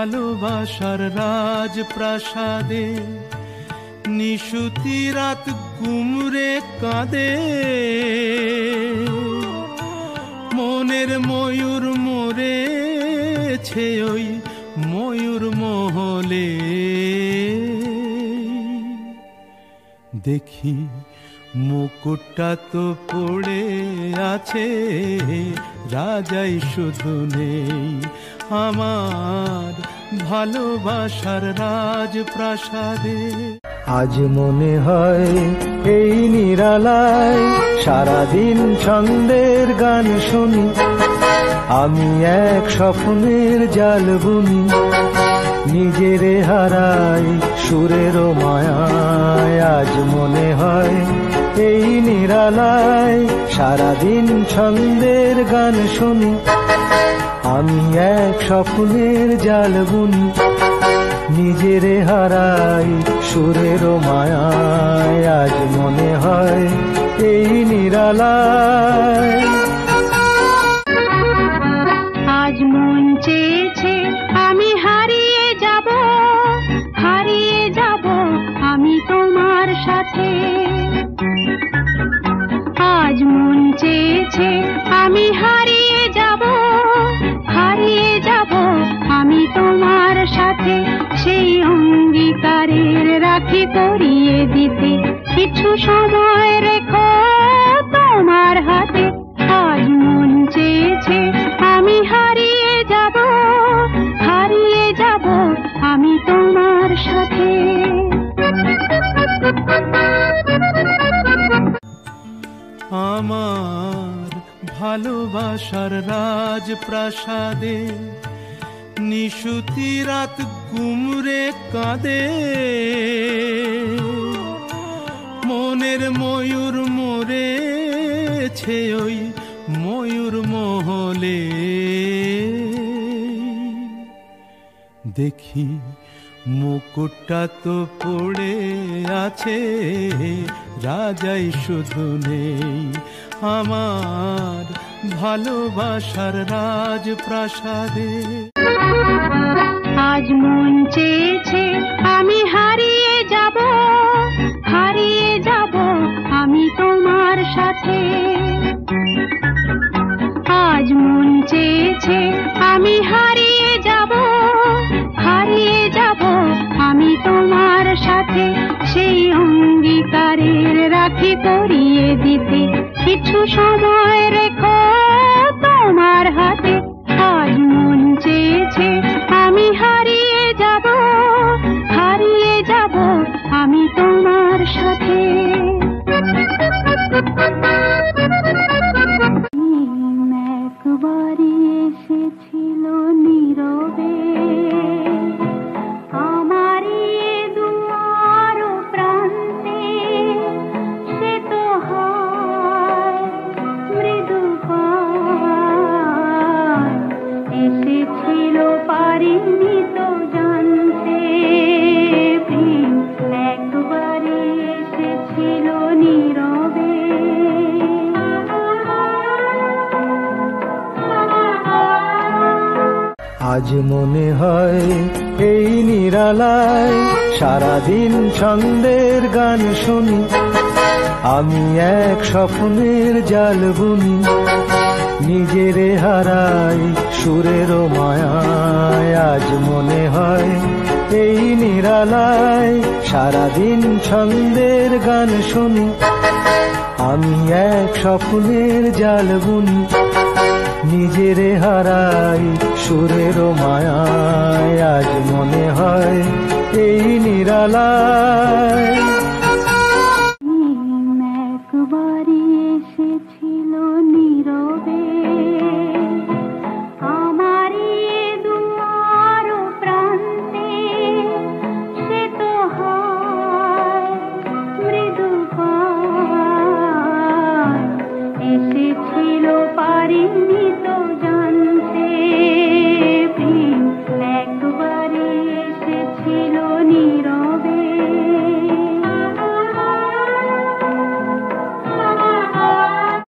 ভালোবাসার রাজপ্রাসাদে নিশুতি রাত গুমরে কাঁদে, মনের ময়ূর মরেছে ওই ময়ূর মহলে। দেখি মুকুটটা তো পড়ে আছে, রাজাই শুধু নেই আমার ভালোবাসার রাজপ্রাসাদে। আজ মনে হয় এই নিরালায় সারাদিন ছন্দের গান শুনি, আমি এক স্বপ্নের জাল বুনি, নিজেরে হারাই সুরের মায়ায়। আজ মনে হয় এই নিরালায় সারাদিন ছন্দের গান শুনি, আমি এক স্বপ্নের জাল বুনি, নিজেরে হারাই সুরের মায়ায়। আজ মনে হয় এই নিরালায়। আজ মন চেয়েছে আমি হারিয়ে যাব, হারিয়ে যাব আমি তোমার সাথে। আজ মন চেয়েছে আমি হারিয়ে যাব, হারিয়ে যাব আমি তোমার সাথে। সেই অঙ্গীকারের রাখি পরিয়ে দিতে কিছু সময় রেখো তোমার হাতে। আজ মন চেয়েছে আমি হারিয়ে যাব, হারিয়ে যাব আমি তোমার সাথে। আমার ভালোবাসার রাজপ্রাসাদে নিশুতি রাত গুমরে কাঁদে, মনের ময়ূর মরেছে ওই ময়ূর মহলে। দেখি মুকুটটা তো পড়ে আছে, রাজাই শুধু নেই আমার ভালোবাসার রাজপ্রাসাদে। আজ মন চেয়েছে আমি হারিয়ে যাব, হারিয়ে যাব আমি তোমার সাথে। আজ মন চেয়েছে আমি হারিয়ে যাব, হারিয়ে যাব আমি তোমার সাথে। সেই অঙ্গীকারের রাখি পরিয়ে দিতে কিছু সময় রেখো তোমার হাতে। আজ মন চেয়েছে আমি হারিয়ে যাব, হারিয়ে যাব আমি তোমার সাথে। একবারই এসেছিল নীরবে আমারই দুয়ার প্রান্তে, সে তো হয় মৃদু পায়, এসেছিল পারিনি তো জানতে। প্রেম একবারই এসেছিল নীরবে। আজ মনে হয় এই নিরালায় সারাদিন ছন্দের গান শুনি, আমি এক স্বপ্নের জাল বুনি, নিজেরে হারাই সুরের মায়ায়। আজ মনে হয় এই নিরালায় সারাদিন ছন্দের গান শুনি, আমি এক স্বপ্নের জাল বুনি, নিজেরে হারাই সুরের মায়ায়। আজ মনে হয় এই নিরালায়। একবারই এসেছিল